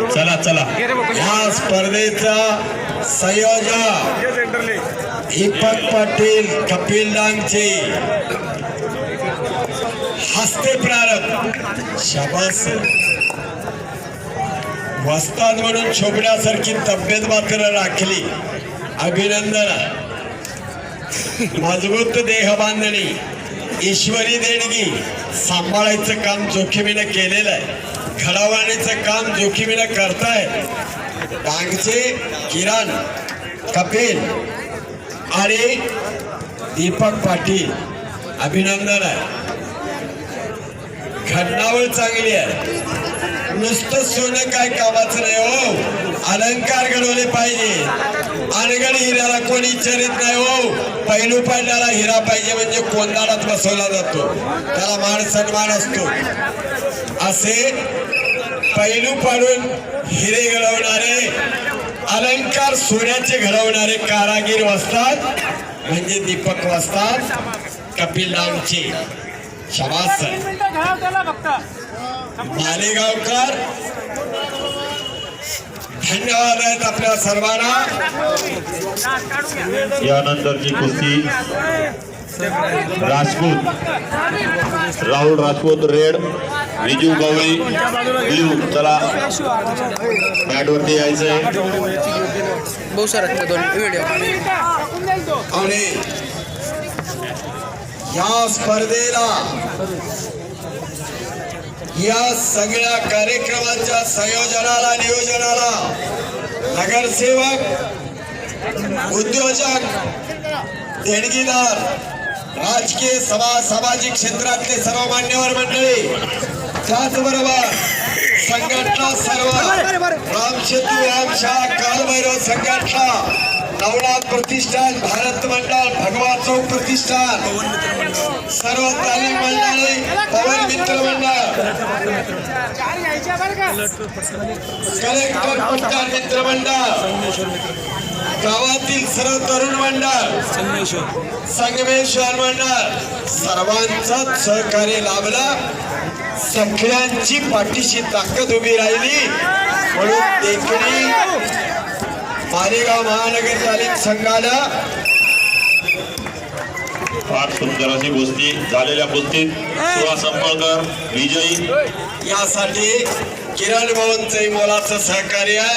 चला चला या स्पर्धेचा संयोजक दीपक पाटील कपिल डांगचे हस्ते प्रारंभ शाबास वस्ताद म्हणून शोभण्यासारखी तब्येत मात्र राखली अभिनंदन मजबूत देह बांधणी ईश्वरी देणगी सांभाळायचं काम जोखमीने केलेलं आहे घडवण्याचं काम जोखमीने करताय डांगचे किरण कपिल आणि दीपक पाटील अभिनंदन आहे घटनावळ चांगली आहे नुसतं सोनं काय कामाचं नाही हो अलंकार घडवले पाहिजे अनगड हिऱ्याला कोणी चरित नाही हो पैलू पाडण्याला हिरा पाहिजे म्हणजे कोंदाडात बसवला जातो त्याला मान सन्मान असतो असे पैलू पाडून हिरे घडवणारे अलंकार सोन्याचे घडवणारे कारागीर वस्ताद म्हणजे दीपक वस्ताद कपिल डांगचे शाबास मालेगावकर धन्यवाद आहेत आपल्या सर्वांना यानंतरची कुस्ती राजपूत राहुल राजपूत रेड विजू गवळी ब्ल्यू चला मॅट वरती यायचंय आणि या स्पर्धेला या सगळ्या कार्यक्रमांच्या संयोजनाला नियोजनाला नगरसेवक उद्योजक देणगीदार राजकीय सामाजिक क्षेत्रातले सर्व मान्यवर मंडळी त्याचबरोबर संघटना सर्व रामसेतू व्यायामशाळा कालभैरव संघटना नवनाथ प्रतिष्ठान भारत मंडळ भगवा चौक प्रतिष्ठान सर्व तालीम मंडळी पवन मित्र मंडळ कलेक्टर पट्टा मित्र मंडळ गावातील सर्व तरुण मंडळ संगमेश्वर मंडळ सर्वांचाच सहकार्य लाभलं सगळ्यांची पाठीशी ताकद उभी राहिली म्हणून देखणी मालेगाव महानगर तालीम संघाला फार सुंदर अशी कुस्ती झालेल्या कुस्तीत सुहास अंबळकर विजयी यासाठी किरण भाऊंचे मोलाचं सहकार्य आहे